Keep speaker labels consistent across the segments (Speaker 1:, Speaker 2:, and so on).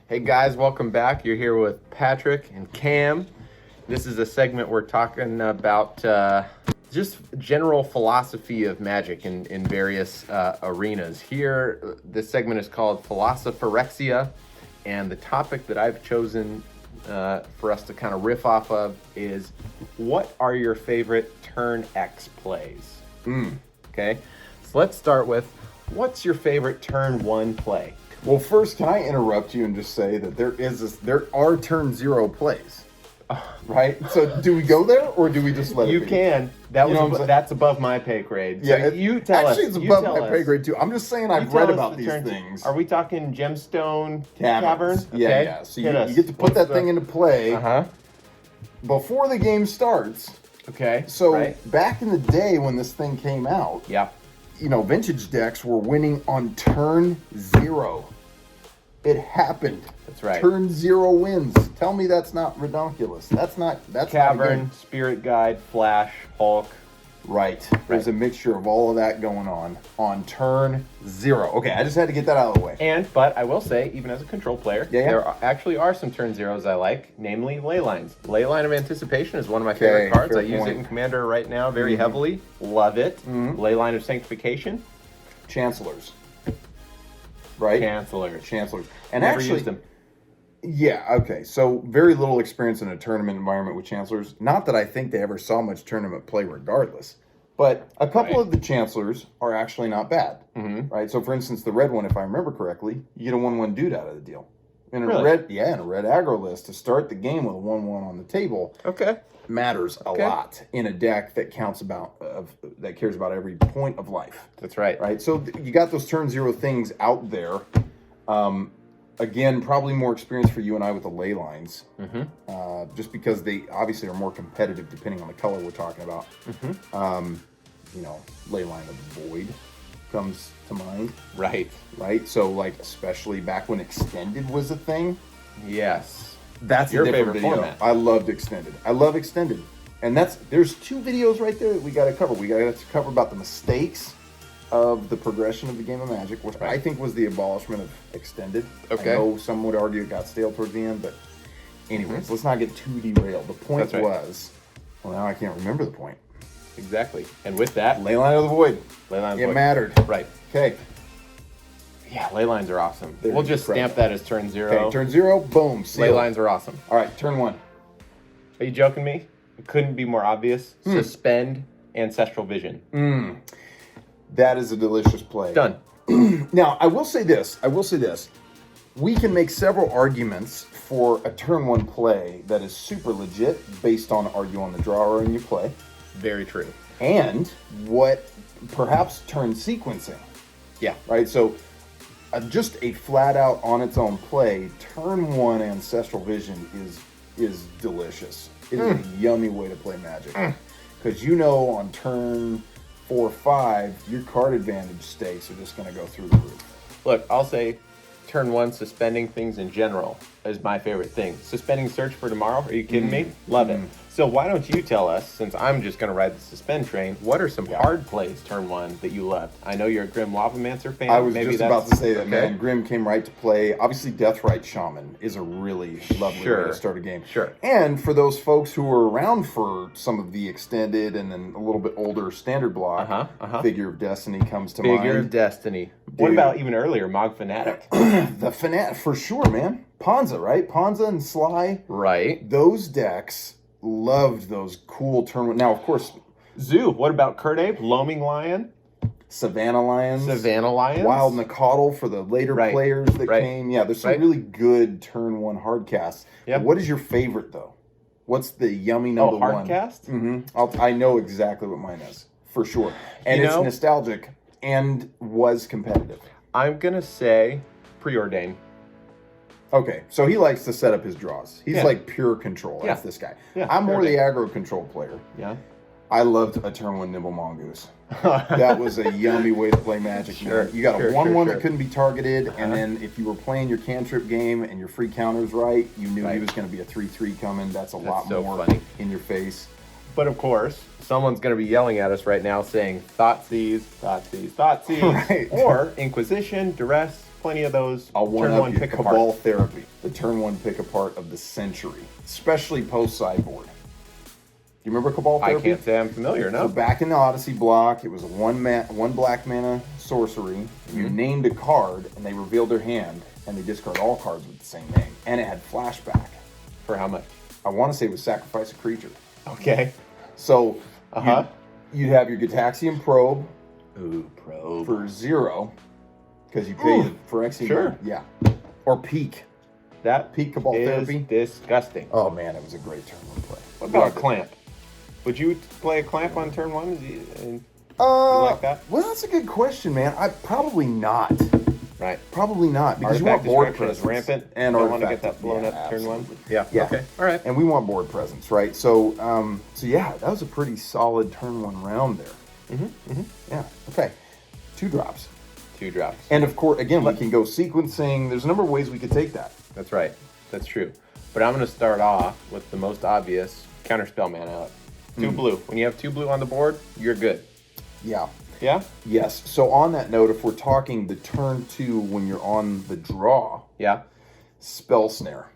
Speaker 1: Hey guys, welcome back. You're here with Patrick and Cam. This is a segment we're talking about just general philosophy of magic in various arenas. Here, this segment is called Philosophyrexia, and the topic that I've chosen for us to kind of riff off of is, what are your favorite turn X plays? Okay, so let's start with, what's your favorite turn 1 play?
Speaker 2: Well, first, can I interrupt you and just say that there are turn 0 plays, right? So, do we go there or do we just let it
Speaker 1: You
Speaker 2: be?
Speaker 1: can. That's above my pay grade. So
Speaker 2: Yeah,
Speaker 1: you tell us.
Speaker 2: actually, it's
Speaker 1: You
Speaker 2: above
Speaker 1: tell
Speaker 2: my
Speaker 1: us.
Speaker 2: pay grade too. I'm just saying
Speaker 1: You
Speaker 2: I've
Speaker 1: tell
Speaker 2: read
Speaker 1: us
Speaker 2: about
Speaker 1: the
Speaker 2: these
Speaker 1: turns.
Speaker 2: things.
Speaker 1: Are we talking gemstone cavern?
Speaker 2: Caverns. Yeah,
Speaker 1: Okay.
Speaker 2: yeah. So
Speaker 1: Hit
Speaker 2: you
Speaker 1: us.
Speaker 2: get to put that thing into play
Speaker 1: Uh-huh.
Speaker 2: before the game starts.
Speaker 1: Okay.
Speaker 2: So
Speaker 1: right.
Speaker 2: back in the day when this thing came out,
Speaker 1: Yeah.
Speaker 2: vintage decks were winning on turn 0. It happened.
Speaker 1: That's right.
Speaker 2: Turn 0 wins. Tell me that's not redonkulous. That's not a
Speaker 1: Cavern,
Speaker 2: game.
Speaker 1: Spirit Guide, Flash, Hulk.
Speaker 2: Right. There's a mixture of all of that going on turn 0. Okay, I just had to get that out of the way.
Speaker 1: But I will say, even as a control player, there actually are some turn 0s I like, namely Ley Lines. Ley Line of Anticipation is one of my favorite cards. I use it in Commander right now very heavily. Love it. Ley Line of Sanctification.
Speaker 2: Chancellors. Right?
Speaker 1: Chancellors.
Speaker 2: And
Speaker 1: Never
Speaker 2: actually,
Speaker 1: used them.
Speaker 2: yeah, okay. So very little experience in a tournament environment with Chancellors. Not that I think they ever saw much tournament play regardless. But a couple of the Chancellors are actually not bad. Right? So for instance, the red one, if I remember correctly, you get a 1/1 dude out of the deal. In a red aggro list to start the game with a 1/1 on the table.
Speaker 1: Okay.
Speaker 2: Matters a lot in a deck that that cares about every point of life.
Speaker 1: That's right.
Speaker 2: Right. So you got those turn 0 things out there. Again, probably more experience for you and I with the Ley Lines, just because they obviously are more competitive depending on the color we're talking about. Ley Line of the Void comes to mind.
Speaker 1: Right.
Speaker 2: So especially back when Extended was a thing.
Speaker 1: Yes.
Speaker 2: That's
Speaker 1: your
Speaker 2: a different
Speaker 1: favorite
Speaker 2: video.
Speaker 1: format.
Speaker 2: I loved Extended. I love Extended. And there's 2 videos right there that we got to cover. We got to cover about the mistakes of the progression of the game of Magic, which I think was the abolishment of Extended.
Speaker 1: Okay.
Speaker 2: I know some would argue it got stale towards the end, but anyways, let's not get too derailed. The point was, well, now I can't remember the point.
Speaker 1: Exactly. And with that,
Speaker 2: Ley Line of the Void.
Speaker 1: Ley Line of the Void.
Speaker 2: It mattered.
Speaker 1: Right.
Speaker 2: Okay.
Speaker 1: Yeah, Ley Lines are awesome.
Speaker 2: They're
Speaker 1: we'll just
Speaker 2: incredible.
Speaker 1: stamp that as turn 0.
Speaker 2: Okay, turn 0, boom, seal.
Speaker 1: Ley Lines are awesome.
Speaker 2: All right, turn 1.
Speaker 1: Are you joking me? It couldn't be more obvious. Suspend Ancestral Vision.
Speaker 2: That is a delicious play.
Speaker 1: Done.
Speaker 2: Now, I will say this. We can make several arguments for a turn 1 play that is super legit based on, are you on the draw or in your play?
Speaker 1: Very true.
Speaker 2: And what perhaps turn sequencing.
Speaker 1: Yeah.
Speaker 2: Right? So just a flat out on its own play, turn 1 Ancestral Vision is delicious. It is a yummy way to play Magic. Because on turn 4 or 5, your card advantage stakes are just going to go through the roof.
Speaker 1: Look, I'll say turn 1, suspending things in general is my favorite thing. Suspending Search for Tomorrow, are you kidding me? Love it. So why don't you tell us, since I'm just going to ride the suspend train, what are some hard plays turn 1 that you loved? I know you're a Grim Lavamancer fan.
Speaker 2: I was just about to say that,
Speaker 1: okay.
Speaker 2: man. Grim came right to play. Obviously, Deathrite Shaman is a really lovely way to start a game.
Speaker 1: Sure.
Speaker 2: And for those folks who were around for some of the extended and then a little bit older standard block, Figure of Destiny comes to mind.
Speaker 1: Figure of Destiny. What about even earlier, Mog Fanatic?
Speaker 2: The Fanatic, for sure, man. Ponza, right? Ponza and Sly.
Speaker 1: Right.
Speaker 2: Those decks loved those cool turn 1. Now, of course,
Speaker 1: Zoo. What about Kurt Ape? Loaming Lion?
Speaker 2: Savannah Lions.
Speaker 1: Wild
Speaker 2: Nacatl for the later players that came. Yeah, there's some really good turn 1 hard casts.
Speaker 1: Yep.
Speaker 2: What is your favorite, though? What's the yummy number 1?
Speaker 1: Hard cast?
Speaker 2: I know exactly what mine is, for sure. And it's nostalgic and was competitive.
Speaker 1: I'm going to say Preordain.
Speaker 2: Okay, so he likes to set up his draws. He's like pure control. That's this guy.
Speaker 1: Yeah,
Speaker 2: I'm more the aggro control player.
Speaker 1: Yeah.
Speaker 2: I loved a turn 1 Nimble Mongoose. That was a yummy way to play Magic. Man. You got a 1/1 that couldn't be targeted, and then if you were playing your cantrip game and your free counters right, you knew he was going to be a 3/3 coming. That's a lot more in your face.
Speaker 1: But of course, someone's going to be yelling at us right now saying Thoughtseize, Thoughtseize, Thoughtseize,
Speaker 2: Right.
Speaker 1: or Inquisition, Duress, plenty of those
Speaker 2: I'll one
Speaker 1: turn
Speaker 2: up
Speaker 1: one
Speaker 2: you.
Speaker 1: pick
Speaker 2: Cabal
Speaker 1: apart.
Speaker 2: Therapy, the turn one pick apart of the century, especially post sideboard. Do you remember Cabal
Speaker 1: I
Speaker 2: Therapy?
Speaker 1: can't say I'm familiar.
Speaker 2: So
Speaker 1: No.
Speaker 2: back in the Odyssey block, it was a one black mana sorcery. And you named a card, and they revealed their hand, and they discard all cards with the same name. And it had flashback.
Speaker 1: For how much?
Speaker 2: I want to say it was sacrifice a creature.
Speaker 1: Okay.
Speaker 2: So
Speaker 1: Uh-huh.
Speaker 2: you'd have your Gitaxian Probe
Speaker 1: Ooh, probe.
Speaker 2: for 0 because you pay the Phyrexian.
Speaker 1: Sure.
Speaker 2: Yeah. Or Peak.
Speaker 1: That
Speaker 2: Peak Cabal
Speaker 1: is
Speaker 2: Therapy.
Speaker 1: disgusting.
Speaker 2: Oh man, it was a great turn one play.
Speaker 1: What about
Speaker 2: Loved
Speaker 1: a
Speaker 2: it.
Speaker 1: clamp? Would you play a clamp on turn one? You like that?
Speaker 2: Well, that's a good question, man. I probably not.
Speaker 1: Right.
Speaker 2: Probably not because you want
Speaker 1: Artifact
Speaker 2: board
Speaker 1: destruction is
Speaker 2: presence
Speaker 1: rampant.
Speaker 2: and
Speaker 1: Don't want to
Speaker 2: artifact.
Speaker 1: get that blown
Speaker 2: Yeah,
Speaker 1: up turn one.
Speaker 2: absolutely.
Speaker 1: Yeah.
Speaker 2: Yeah.
Speaker 1: Okay. All right.
Speaker 2: And we want board presence, right? So, so yeah, that was a pretty solid turn one round there. Yeah. Okay. 2 drops,
Speaker 1: 2 drops.
Speaker 2: and of course, again, we can go sequencing. There's a number of ways we could take that.
Speaker 1: That's right. That's true. But I'm going to start off with the most obvious counterspell mana. 2 blue. When you have 2 blue on the board, you're good.
Speaker 2: Yeah.
Speaker 1: Yeah.
Speaker 2: Yes. So on that note, if we're talking the turn 2 when you're on the draw,
Speaker 1: Yeah.
Speaker 2: Spell Snare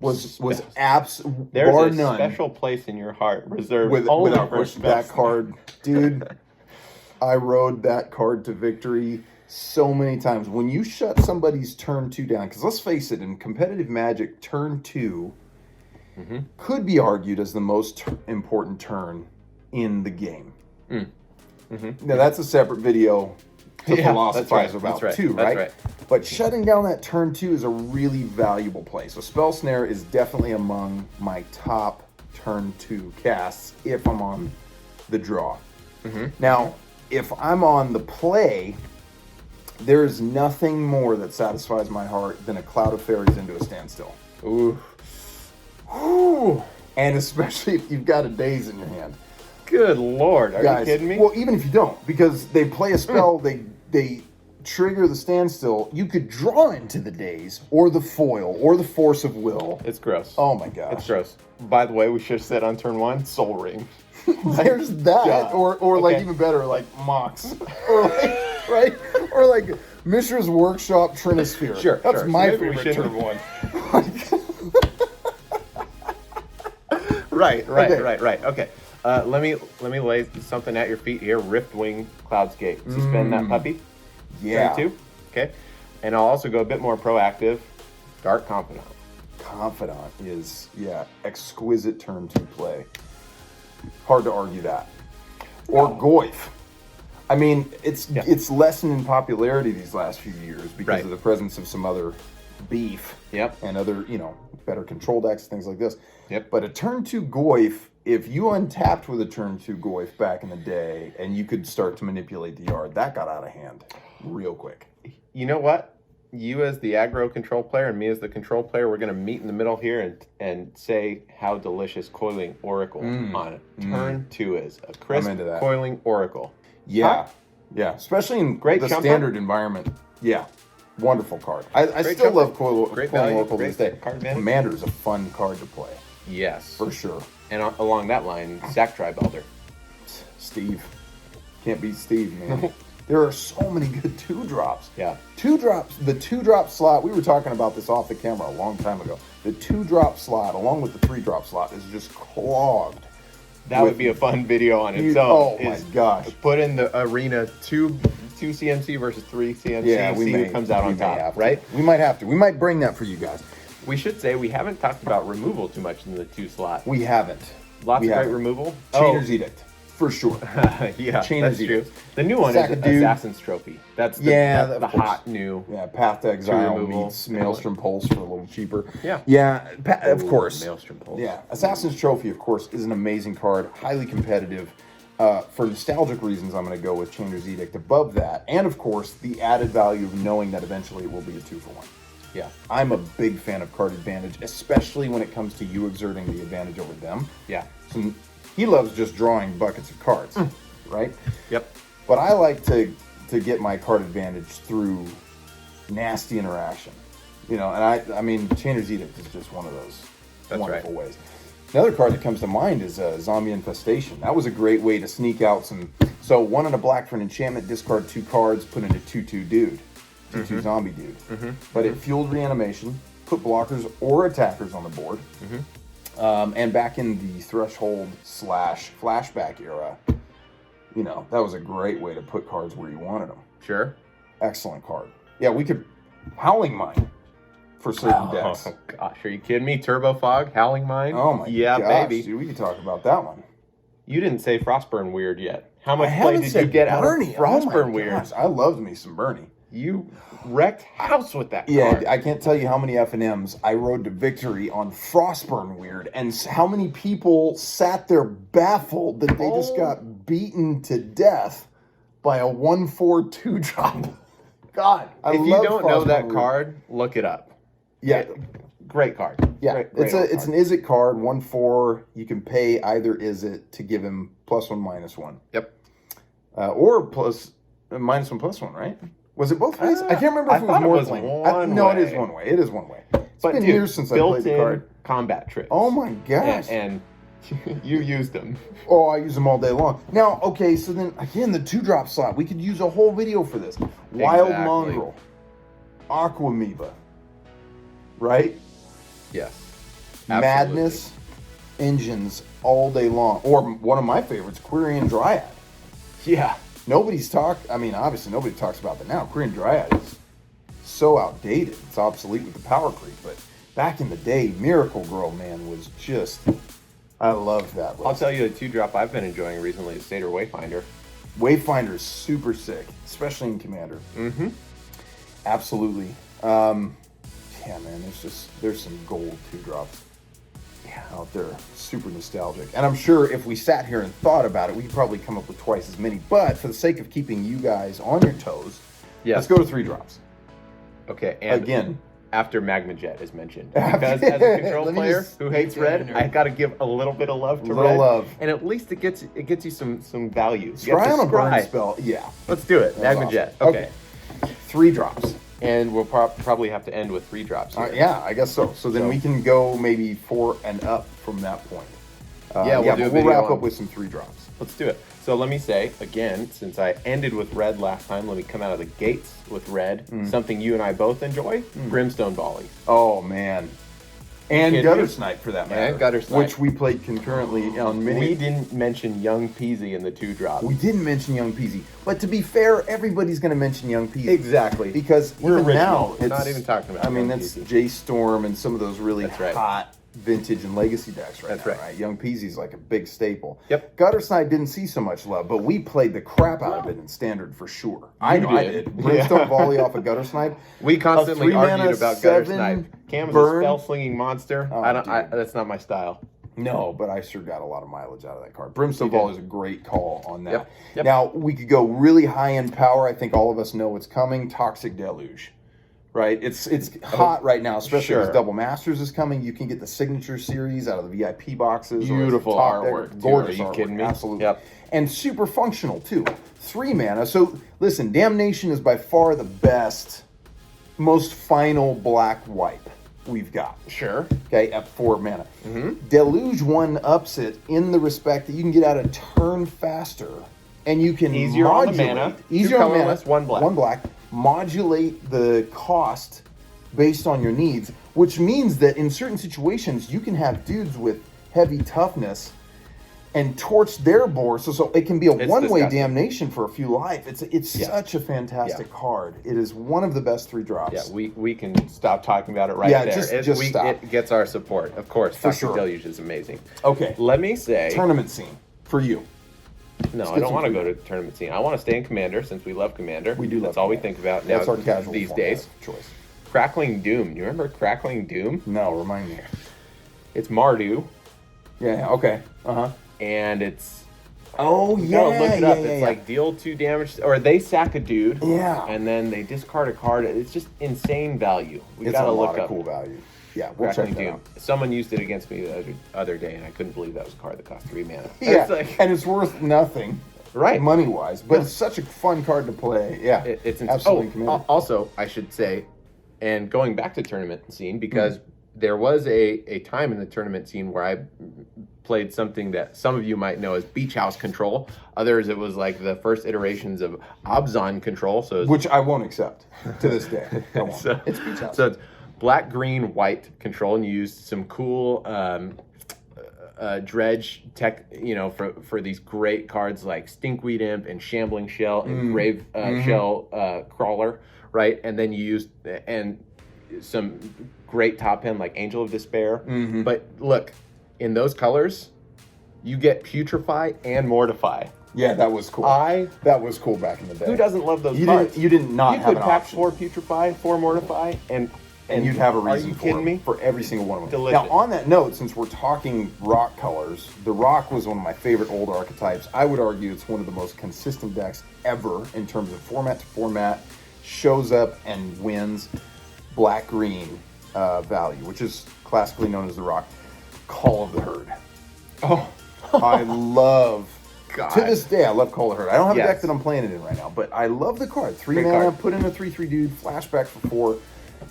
Speaker 2: was
Speaker 1: There's
Speaker 2: bar
Speaker 1: a
Speaker 2: none.
Speaker 1: special place in your heart reserved
Speaker 2: Without
Speaker 1: only for
Speaker 2: question,
Speaker 1: spell
Speaker 2: that card, dude. I rode that card to victory so many times. When you shut somebody's turn 2 down, because let's face it, in competitive Magic, turn 2 could be argued as the most important turn in the game. Now that's a separate video to
Speaker 1: Yeah,
Speaker 2: philosophize
Speaker 1: that's right,
Speaker 2: about
Speaker 1: that's right,
Speaker 2: too,
Speaker 1: that's
Speaker 2: right?
Speaker 1: right.
Speaker 2: But shutting down that turn 2 is a really valuable play. So Spell Snare is definitely among my top turn 2 casts if I'm on the draw. Now, if I'm on the play, there's nothing more that satisfies my heart than a Cloud of Fairies into a standstill.
Speaker 1: Ooh.
Speaker 2: Ooh. And especially if you've got a Daze in your hand.
Speaker 1: Good Lord. Are
Speaker 2: Guys,
Speaker 1: you kidding me?
Speaker 2: well, even if you don't, because they play a spell, they trigger the standstill. You could draw into the Daze, or the foil, or the Force of Will.
Speaker 1: It's gross.
Speaker 2: Oh my gosh.
Speaker 1: It's gross. By the way, we should have said on turn 1, Soul Ring.
Speaker 2: There's that,
Speaker 1: God.
Speaker 2: or like
Speaker 1: Okay.
Speaker 2: even better, like Mox, or like, right, or like Mishra's Workshop Trinisphere.
Speaker 1: Sure,
Speaker 2: That's
Speaker 1: sure.
Speaker 2: my
Speaker 1: So maybe we
Speaker 2: favorite
Speaker 1: shouldn't
Speaker 2: turn
Speaker 1: have
Speaker 2: one.
Speaker 1: Right.
Speaker 2: Okay.
Speaker 1: Okay. Let me lay something at your feet here. Riftwing Cloudscape. Suspend that puppy.
Speaker 2: Yeah,
Speaker 1: Turn 2. Okay. And I'll also go a bit more proactive. Dark Confidant.
Speaker 2: Confidant is exquisite turn 2 play. Hard to argue that. Or Goyf. I mean, it's lessened in popularity these last few years because of the presence of some other beef.
Speaker 1: Yep.
Speaker 2: And other, better control decks, things like this.
Speaker 1: Yep.
Speaker 2: But a turn 2 Goyf, if you untapped with a turn 2 Goyf back in the day and you could start to manipulate the yard, that got out of hand real quick.
Speaker 1: You know what? You as the aggro control player and me as the control player, we're going to meet in the middle here and say how delicious Coiling Oracle on turn 2 is. A crisp
Speaker 2: I'm into that.
Speaker 1: Coiling Oracle.
Speaker 2: Yeah.
Speaker 1: Huh?
Speaker 2: Yeah. Especially in
Speaker 1: Great
Speaker 2: the
Speaker 1: jumper.
Speaker 2: standard environment. Yeah. Wonderful card. I
Speaker 1: Great
Speaker 2: still
Speaker 1: jumper.
Speaker 2: love Coiling
Speaker 1: Great value.
Speaker 2: Oracle to
Speaker 1: Great
Speaker 2: this day.
Speaker 1: card advantage.
Speaker 2: Commander is a fun card to play,
Speaker 1: Yes.
Speaker 2: for sure.
Speaker 1: And along that line, Sack Tribe Elder.
Speaker 2: Steve. Can't beat Steve, man. There are so many good 2-drops.
Speaker 1: Yeah.
Speaker 2: 2-drops, the 2-drop slot, we were talking about this off the camera a long time ago. The 2-drop slot, along with the 3-drop slot, is just clogged.
Speaker 1: That would be a fun video on its own.
Speaker 2: Oh my gosh.
Speaker 1: Put in the arena 2 CMC versus 3 CMC.
Speaker 2: Yeah, we
Speaker 1: see
Speaker 2: may
Speaker 1: who comes out
Speaker 2: we
Speaker 1: on
Speaker 2: may have
Speaker 1: top,
Speaker 2: to.
Speaker 1: right?
Speaker 2: We might have to. We might bring that for you guys.
Speaker 1: We should say we haven't talked about removal too much in the 2 slot.
Speaker 2: We haven't.
Speaker 1: Lots
Speaker 2: we
Speaker 1: of great
Speaker 2: haven't.
Speaker 1: removal.
Speaker 2: Chainer's Edict, for sure.
Speaker 1: Yeah,
Speaker 2: Chainer's
Speaker 1: that's true.
Speaker 2: Edict.
Speaker 1: The new one
Speaker 2: Sack a
Speaker 1: is
Speaker 2: dude.
Speaker 1: Assassin's Trophy. That's the,
Speaker 2: of
Speaker 1: the
Speaker 2: course.
Speaker 1: hot new.
Speaker 2: Yeah, Path to Exile
Speaker 1: removal.
Speaker 2: meets Maelstrom Pulse for a little cheaper.
Speaker 1: Yeah.
Speaker 2: Yeah, of
Speaker 1: Ooh,
Speaker 2: course.
Speaker 1: Maelstrom Pulse.
Speaker 2: Yeah, Assassin's Trophy, of course, is an amazing card, highly competitive. For nostalgic reasons, I'm going to go with Chainer's Edict above that. And, of course, the added value of knowing that eventually it will be a 2-for-1.
Speaker 1: Yeah.
Speaker 2: I'm a big fan of card advantage, especially when it comes to you exerting the advantage over them.
Speaker 1: Yeah.
Speaker 2: So he loves just drawing buckets of cards, right?
Speaker 1: Yep.
Speaker 2: But I like to get my card advantage through nasty interaction. And I mean, Chainer's Edict is just one of those wonderful ways. Another card that comes to mind is Zombie Infestation. That was a great way to sneak out some. So 1 and a black for an enchantment, discard 2 cards, put in a 2/2 dude. 2/2 zombie dude. But it fueled reanimation, put blockers or attackers on the board. And back in the threshold / flashback era, you know, that was a great way to put cards where you wanted them.
Speaker 1: Sure.
Speaker 2: Excellent card. Yeah, we could Howling Mine for certain decks.
Speaker 1: Oh gosh, are you kidding me? Turbo Fog, Howling Mine.
Speaker 2: Oh my
Speaker 1: yeah,
Speaker 2: gosh,
Speaker 1: baby.
Speaker 2: dude, we could talk about that one.
Speaker 1: You didn't say Frostburn Weird yet. How much
Speaker 2: I
Speaker 1: play
Speaker 2: haven't
Speaker 1: did
Speaker 2: said
Speaker 1: you get out of
Speaker 2: Bernie.
Speaker 1: Frostburn
Speaker 2: Oh my
Speaker 1: Weird?
Speaker 2: gosh, I loved me some Bernie.
Speaker 1: You wrecked house with that
Speaker 2: Yeah,
Speaker 1: card.
Speaker 2: I can't tell you how many F&Ms I rode to victory on Frostburn Weird, and how many people sat there baffled that they just got beaten to death by a 1/4 2-drop. God,
Speaker 1: if you don't know that card, look it up.
Speaker 2: Yeah,
Speaker 1: great card.
Speaker 2: yeah.
Speaker 1: Great
Speaker 2: It's
Speaker 1: old
Speaker 2: an
Speaker 1: card.
Speaker 2: Izzet card, 1/4. You can pay either Izzet to give him +1 -1.
Speaker 1: Yep.
Speaker 2: Or plus -1 +1, right? Was it both ways? I can't remember if it was
Speaker 1: thought it
Speaker 2: more
Speaker 1: was
Speaker 2: lane.
Speaker 1: one
Speaker 2: No, it is
Speaker 1: way.
Speaker 2: one way. It is one way. It's
Speaker 1: But
Speaker 2: been
Speaker 1: dude,
Speaker 2: years since I played the card.
Speaker 1: built-in combat tricks.
Speaker 2: Oh my gosh.
Speaker 1: And you used them.
Speaker 2: Oh, I use them all day long. Now, okay, so then again, the 2-drop slot. We could use a whole video for this. Wild
Speaker 1: Exactly.
Speaker 2: Mongrel, Aquamoeba, right?
Speaker 1: Yes.
Speaker 2: Madness, Engines all day long. Or one of my favorites, Quirion Dryad.
Speaker 1: Yeah.
Speaker 2: Obviously nobody talks about that now. Quirion Dryad is so outdated. It's obsolete with the power creep. But back in the day, Miracle Girl, man, was just... I love that.
Speaker 1: I'll tell you a 2-drop I've been enjoying recently is Satyr Wayfinder.
Speaker 2: Wayfinder is super sick, especially in Commander.
Speaker 1: Mm-hmm.
Speaker 2: Absolutely. Yeah, man, there's some gold 2-drops out there. Super nostalgic. And I'm sure if we sat here and thought about it, we could probably come up with twice as many. But for the sake of keeping you guys on your toes, let's go to 3-drops.
Speaker 1: Okay, and
Speaker 2: Again,
Speaker 1: after Magma Jet is mentioned. Because as a control
Speaker 2: Let me
Speaker 1: player
Speaker 2: just
Speaker 1: who hates
Speaker 2: get in
Speaker 1: red,
Speaker 2: there.
Speaker 1: I gotta give a little bit of love to
Speaker 2: Little
Speaker 1: red.
Speaker 2: love.
Speaker 1: And at least it gets you some value. You get
Speaker 2: scry
Speaker 1: to
Speaker 2: on a burn
Speaker 1: scry.
Speaker 2: spell. Yeah.
Speaker 1: Let's do it.
Speaker 2: That's
Speaker 1: Magma
Speaker 2: awesome.
Speaker 1: Jet. Okay.
Speaker 2: 3-drops.
Speaker 1: And we'll probably have to end with 3-drops here.
Speaker 2: Yeah, I guess so. So then we can go maybe 4 and up from that point.
Speaker 1: Yeah, we'll do a
Speaker 2: but we'll
Speaker 1: video
Speaker 2: wrap
Speaker 1: on-
Speaker 2: up with some 3-drops.
Speaker 1: Let's do it. So let me say, again, since I ended with red last time, let me come out of the gates with red. Something you and I both enjoy, Brimstone Volley.
Speaker 2: Oh, man. And
Speaker 1: Kidding
Speaker 2: Gutter
Speaker 1: me?
Speaker 2: Snipe, for that
Speaker 1: And
Speaker 2: matter.
Speaker 1: Gutter Snipe.
Speaker 2: Which we played concurrently on many.
Speaker 1: We didn't mention Young Peasy in the 2-drop.
Speaker 2: We didn't mention Young Peasy. But to be fair, everybody's going to mention Young Peasy.
Speaker 1: Exactly.
Speaker 2: Because
Speaker 1: We're
Speaker 2: even now,
Speaker 1: original. We're not even talking about
Speaker 2: I mean,
Speaker 1: Young
Speaker 2: that's
Speaker 1: Peasy.
Speaker 2: J-Storm and some of those really
Speaker 1: That's right.
Speaker 2: hot vintage and legacy decks
Speaker 1: That's
Speaker 2: now,
Speaker 1: right.
Speaker 2: Young Peasy's like a big staple.
Speaker 1: Yep.
Speaker 2: Gutter Snipe didn't see so much love, but we played the crap out of it in Standard for sure. I know I
Speaker 1: did.
Speaker 2: did. Brimstone
Speaker 1: Yeah.
Speaker 2: Volley off of Gutter Snipe.
Speaker 1: We constantly
Speaker 2: 3-mana,
Speaker 1: argued about Gutter
Speaker 2: 7
Speaker 1: Snipe. Cam is
Speaker 2: burn.
Speaker 1: a spell-slinging monster.
Speaker 2: Oh,
Speaker 1: That's not my style.
Speaker 2: No, but I sure got a lot of mileage out of that card. Brimstone Volley is a great call on that.
Speaker 1: Yep, yep.
Speaker 2: Now, we could go really high end power. I think all of us know what's coming. Toxic Deluge. Right? It's hot right now, especially
Speaker 1: Sure.
Speaker 2: as Double Masters is coming. You can get the Signature Series out of the VIP boxes. or as a
Speaker 1: Beautiful
Speaker 2: top deck.
Speaker 1: artwork, too.
Speaker 2: Gorgeous
Speaker 1: Are you
Speaker 2: artwork.
Speaker 1: kidding me?
Speaker 2: Absolutely.
Speaker 1: Yep.
Speaker 2: And super functional, too. 3 mana. So, listen, Damnation is by far the best, most final black wipe we've got.
Speaker 1: Sure.
Speaker 2: Okay, at 4 mana. Deluge 1-ups it in the respect that you can get out a turn faster, and you can
Speaker 1: Easier on the
Speaker 2: modulate.
Speaker 1: mana,
Speaker 2: Easier
Speaker 1: two
Speaker 2: on mana.
Speaker 1: colorless, one black.
Speaker 2: 1 black. Modulate the cost based on your needs, which means that in certain situations you can have dudes with heavy toughness and torch their board. So it can be a
Speaker 1: It's
Speaker 2: one-way
Speaker 1: disgusting.
Speaker 2: damnation for a few life. It's such a fantastic card. It is one of the best 3-drops.
Speaker 1: Yeah, we can stop talking about it right
Speaker 2: Yeah,
Speaker 1: there.
Speaker 2: just stop.
Speaker 1: It gets our support, of course.
Speaker 2: For
Speaker 1: Toxic
Speaker 2: sure.
Speaker 1: Deluge is amazing.
Speaker 2: Okay.
Speaker 1: Let me say,
Speaker 2: Tournament scene for you.
Speaker 1: no,
Speaker 2: get
Speaker 1: I don't
Speaker 2: some
Speaker 1: want to
Speaker 2: food.
Speaker 1: go to the tournament scene. I want to stay in Commander since we love Commander.
Speaker 2: We do
Speaker 1: That's
Speaker 2: love
Speaker 1: all we
Speaker 2: Commander.
Speaker 1: think about now
Speaker 2: That's our casual
Speaker 1: these
Speaker 2: format
Speaker 1: days.
Speaker 2: of choice.
Speaker 1: Crackling Doom. You remember Crackling Doom?
Speaker 2: No, remind me.
Speaker 1: It's Mardu,
Speaker 2: Yeah, okay. Uh-huh.
Speaker 1: and it's
Speaker 2: Oh,
Speaker 1: you
Speaker 2: yeah,
Speaker 1: gotta look it
Speaker 2: yeah,
Speaker 1: up.
Speaker 2: yeah,
Speaker 1: It's
Speaker 2: yeah.
Speaker 1: like deal 2 damage, or they sack a dude,
Speaker 2: Yeah.
Speaker 1: and then they discard a card. It's just insane value. We
Speaker 2: It's
Speaker 1: gotta
Speaker 2: a
Speaker 1: look
Speaker 2: lot of
Speaker 1: up
Speaker 2: cool value. Yeah, we'll check
Speaker 1: Crackling
Speaker 2: that
Speaker 1: Doom.
Speaker 2: out.
Speaker 1: Someone used it against me the other day, and I couldn't believe that was a card that cost 3 mana.
Speaker 2: Yeah,
Speaker 1: It's like,
Speaker 2: and it's worth nothing,
Speaker 1: right.
Speaker 2: money-wise, but it's such a fun card to play. Yeah,
Speaker 1: It's
Speaker 2: absolutely
Speaker 1: oh,
Speaker 2: committed.
Speaker 1: also, I should say, and going back to tournament scene, because there was a time in the tournament scene where I played something that some of you might know as Beach House Control. Others, it was like the first iterations of Obzon Control. So
Speaker 2: which I won't accept to this day. I won't.
Speaker 1: so,
Speaker 2: It's Beach House.
Speaker 1: So it's black, green, white control, and you used some cool dredge tech, for these great cards like Stinkweed Imp and Shambling Shell and Grave Shell Crawler, right? And then you used some great top end like Angel of Despair. But look, in those colors, you get Putrefy and Mortify.
Speaker 2: Yeah, that was cool. That was cool back in the day.
Speaker 1: Who doesn't love those cards?
Speaker 2: You did not
Speaker 1: You
Speaker 2: have
Speaker 1: could
Speaker 2: an
Speaker 1: pack
Speaker 2: option.
Speaker 1: 4 Putrefy, 4 Mortify, and
Speaker 2: you'd have a reason
Speaker 1: are you kidding me?
Speaker 2: for every single one of them.
Speaker 1: Delicious.
Speaker 2: Now, on that note, since we're talking rock colors, the rock was one of my favorite old archetypes. I would argue it's one of the most consistent decks ever in terms of format to format. Shows up and wins black-green value, which is classically known as the rock. Call of the Herd.
Speaker 1: Oh,
Speaker 2: I love...
Speaker 1: God.
Speaker 2: To this day, I love Call of the Herd. I don't have a
Speaker 1: Yes.
Speaker 2: deck that I'm playing it in right now, but I love the card. 3
Speaker 1: Great
Speaker 2: mana,
Speaker 1: card.
Speaker 2: put in a 3/3 dude, flashback for 4.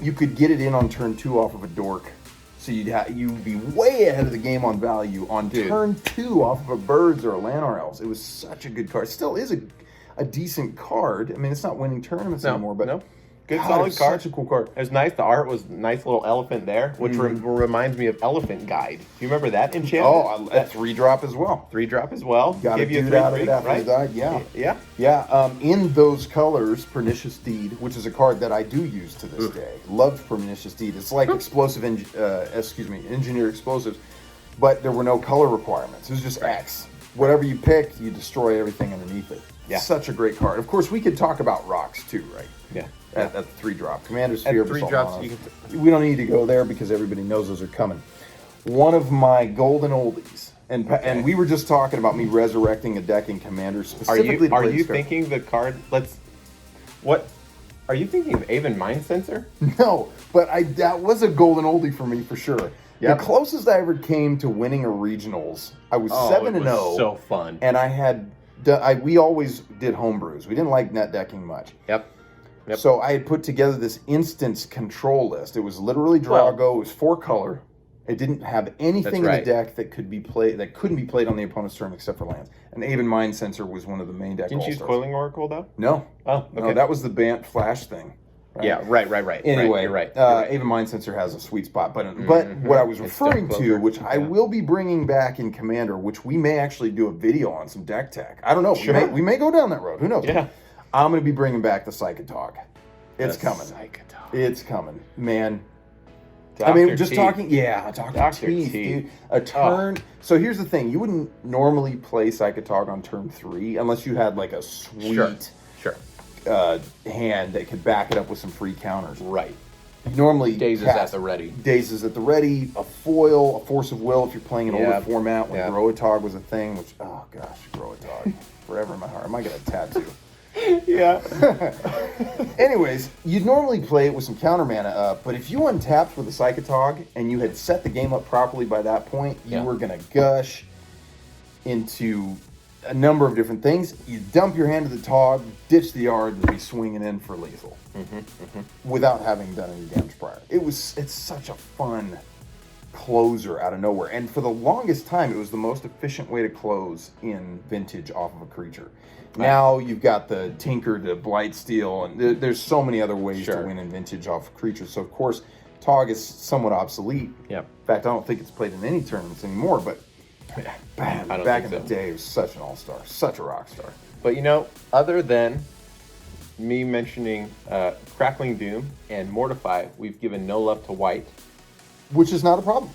Speaker 2: You could get it in on turn 2 off of a dork, so you'd be way ahead of the game on value on turn 2 off of a Birds or a Lannar Elves. It was such a good card. Still is a decent card. I mean, it's not winning tournaments anymore, but
Speaker 1: good
Speaker 2: God,
Speaker 1: solid
Speaker 2: it's
Speaker 1: card.
Speaker 2: Such a cool card.
Speaker 1: It was nice. The art was nice, little elephant there, which reminds me of Elephant Guide. Do you remember that enchantment?
Speaker 2: Oh, a 3-drop as well.
Speaker 1: 3-drop as well.
Speaker 2: Got
Speaker 1: Give
Speaker 2: a
Speaker 1: you
Speaker 2: dude
Speaker 1: 3/3,
Speaker 2: out of it after
Speaker 1: right?
Speaker 2: he died. Yeah.
Speaker 1: Yeah.
Speaker 2: Yeah, in those colors, Pernicious Deed, which is a card that I do use to this day. Loved Pernicious Deed. It's like engineer explosives, but there were no color requirements. It was just X. Whatever you picked, you destroy everything underneath it.
Speaker 1: Yeah.
Speaker 2: Such a great card. Of course, we could talk about rocks too, right?
Speaker 1: Yeah.
Speaker 2: At the 3-drop. Commander's Sphere.
Speaker 1: At 3
Speaker 2: Basalt
Speaker 1: drops,
Speaker 2: Monolith.
Speaker 1: you
Speaker 2: We don't need to go there because everybody knows those are coming. One of my golden oldies, and we were just talking about me resurrecting a deck in Commander
Speaker 1: Are
Speaker 2: specifically.
Speaker 1: you thinking the card? What? Are you thinking of Avon Mind Sensor?
Speaker 2: No, but that was a golden oldie for me for sure.
Speaker 1: Yep.
Speaker 2: The closest I ever came to winning a regionals, I was 7-0.
Speaker 1: So fun.
Speaker 2: And I had we always did homebrews. We didn't like net decking much.
Speaker 1: Yep.
Speaker 2: So I had put together this instance control list. It was literally Drago. It was 4 color. It didn't have anything in the deck that couldn't be played on the opponent's turn except for lands. And Avon Mind Sensor was one of the main deck.
Speaker 1: Didn't you use
Speaker 2: all-stars.
Speaker 1: Coiling Oracle though?
Speaker 2: No.
Speaker 1: Oh, okay.
Speaker 2: No, that was the Bant Flash thing. Right?
Speaker 1: Yeah, right.
Speaker 2: Anyway,
Speaker 1: you're right.
Speaker 2: Avon Mind Sensor has a sweet spot, but what I was referring to, which I will be bringing back in Commander, which we may actually do a video on some deck tech. I don't know.
Speaker 1: Sure.
Speaker 2: We may go down that road. Who knows?
Speaker 1: Yeah.
Speaker 2: I'm going to be bringing back the Psychotog. It's coming.
Speaker 1: Psychotog.
Speaker 2: It's coming, man.
Speaker 1: Dr.
Speaker 2: I mean, just
Speaker 1: T.
Speaker 2: talking. Yeah, Dr. Teeth, dude. A turn. So here's the thing: you wouldn't normally play Psychotog on turn 3 unless you had like a sweet
Speaker 1: Sure.
Speaker 2: hand that could back it up with some free counters.
Speaker 1: Right.
Speaker 2: Normally,
Speaker 1: Days is at the ready.
Speaker 2: Days is at the ready. A foil, a Force of Will if you're playing an older format when Groatog was a thing. Which, oh gosh, Groatog, forever in my heart. I might get a tattoo.
Speaker 1: Yeah.
Speaker 2: Anyways, you'd normally play it with some counter mana up, but if you untapped with a Psychotog and you had set the game up properly by that point, you were going to gush into a number of different things. You dump your hand to the Tog, ditch the yard, and be swinging in for lethal without having done any damage prior. It's such a fun closer out of nowhere, and for the longest time, it was the most efficient way to close in Vintage off of a creature. Now you've got the Tinker to Blightsteel, and there's so many other ways to win in Vintage off of creatures. So of course, Tog is somewhat obsolete.
Speaker 1: Yep.
Speaker 2: In fact, I don't think it's played in any tournaments anymore. But bam, back in the day, it was such an all-star, such a rock star.
Speaker 1: But other than me mentioning Crackling Doom and Mortify, we've given no love to white.
Speaker 2: Which is not a problem.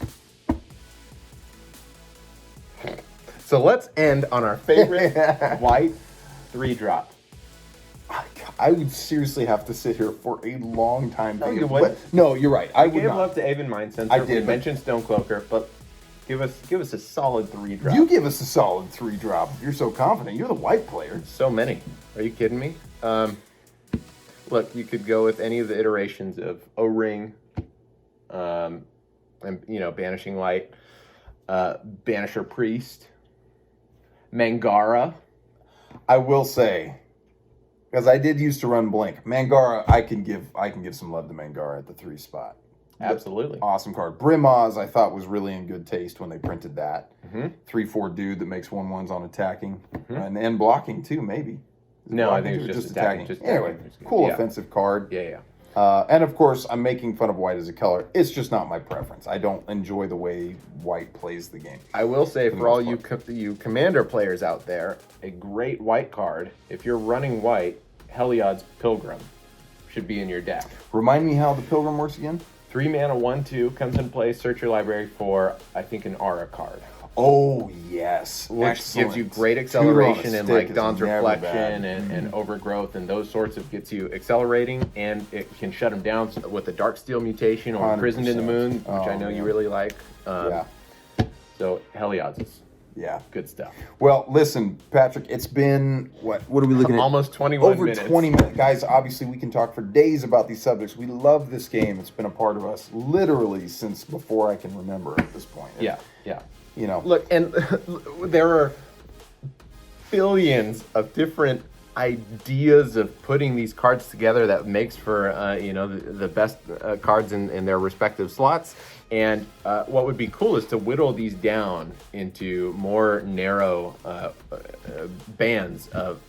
Speaker 1: So let's end on our favorite white 3-drop.
Speaker 2: I would seriously have to sit here for a long time.
Speaker 1: No, you wouldn't.
Speaker 2: No, you're right. I would
Speaker 1: Gave
Speaker 2: not.
Speaker 1: love to Avon Mind Sensor.
Speaker 2: I did,
Speaker 1: We
Speaker 2: but-
Speaker 1: mentioned Stonecloaker, but give us a solid 3-drop.
Speaker 2: You give us a solid 3-drop if you're so confident. You're the white player.
Speaker 1: So many. Are you kidding me? Look, you could go with any of the iterations of O-Ring, and Banishing Light, Banisher Priest, Mangara.
Speaker 2: I will say, because I did used to run Blink, Mangara. I can give some love to Mangara at the 3 spot.
Speaker 1: Absolutely.
Speaker 2: Awesome card. Brimaz, I thought, was really in good taste when they printed that. 3/4 dude that makes 1/1s on attacking and blocking too, maybe.
Speaker 1: No, I think it's just attacking.
Speaker 2: Anyway, cool offensive card.
Speaker 1: Yeah.
Speaker 2: And of course, I'm making fun of white as a color. It's just not my preference. I don't enjoy the way white plays the game.
Speaker 1: I will say, for all you Commander players out there, a great white card, if you're running white, Heliod's Pilgrim should be in your deck.
Speaker 2: Remind me how the Pilgrim works again?
Speaker 1: 3 mana, 1/2, comes in play, search your library for, I think, an Aura card.
Speaker 2: Oh, yes.
Speaker 1: Which
Speaker 2: Excellent.
Speaker 1: gives you great acceleration and like
Speaker 2: stick is
Speaker 1: Dawn's
Speaker 2: never
Speaker 1: Reflection
Speaker 2: bad.
Speaker 1: and Overgrowth and those sorts of gets you accelerating, and it can shut them down with the Darksteel mutation or Imprisoned in the
Speaker 2: 100%.
Speaker 1: Moon, which I know you really like.
Speaker 2: Yeah.
Speaker 1: So Heliod's is
Speaker 2: Yeah.
Speaker 1: good stuff.
Speaker 2: Well, listen, Patrick, it's been, what are we looking at?
Speaker 1: Almost 21
Speaker 2: Over
Speaker 1: minutes.
Speaker 2: 20 minutes. Guys, obviously we can talk for days about these subjects. We love this game. It's been a part of us literally since before I can remember at this point.
Speaker 1: Yeah.
Speaker 2: You know.
Speaker 1: Look, and there are billions of different ideas of putting these cards together that makes for the best cards in their respective slots. And what would be cool is to whittle these down into more narrow bands of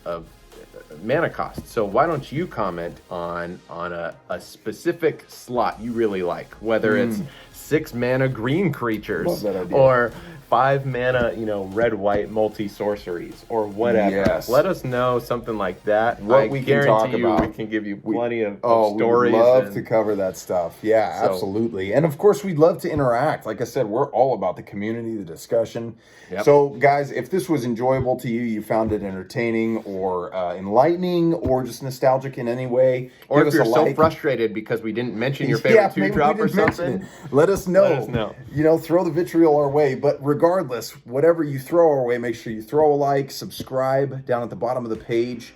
Speaker 1: mana cost. So why don't you comment on a specific slot you really like, whether it's 6 mana green creatures
Speaker 2: Love that idea.
Speaker 1: or 5 mana, red white multi sorceries or whatever.
Speaker 2: Yes.
Speaker 1: Let us know something like that.
Speaker 2: What we can talk about.
Speaker 1: We can give you plenty of
Speaker 2: We
Speaker 1: stories.
Speaker 2: would love to cover that stuff. Yeah,
Speaker 1: So-
Speaker 2: absolutely. And of course, we'd love to interact. Like I said, we're all about the community, the discussion.
Speaker 1: Yep.
Speaker 2: So, guys, if this was enjoyable to you, you found it entertaining or enlightening or just nostalgic in any way,
Speaker 1: Or
Speaker 2: give
Speaker 1: if
Speaker 2: us
Speaker 1: you're
Speaker 2: a
Speaker 1: so
Speaker 2: like.
Speaker 1: frustrated because we didn't mention your favorite
Speaker 2: maybe we
Speaker 1: 2-drop or
Speaker 2: didn't mention
Speaker 1: something.
Speaker 2: it. Let us know.
Speaker 1: Let us know.
Speaker 2: Throw the vitriol our way. But regardless, whatever you throw our way, make sure you throw a like, subscribe down at the bottom of the page.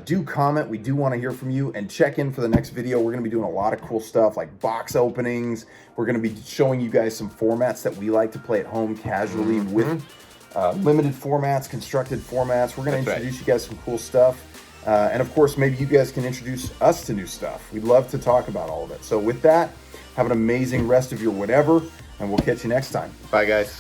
Speaker 2: Do comment. We do want to hear from you, and check in for the next video. We're going to be doing a lot of cool stuff like box openings. We're going to be showing you guys some formats that we like to play at home casually with limited formats, constructed formats. We're going to introduce you guys some cool stuff. And of course, maybe you guys can introduce us to new stuff. We'd love to talk about all of it. So with that, have an amazing rest of your whatever, and we'll catch you next time.
Speaker 1: Bye, guys.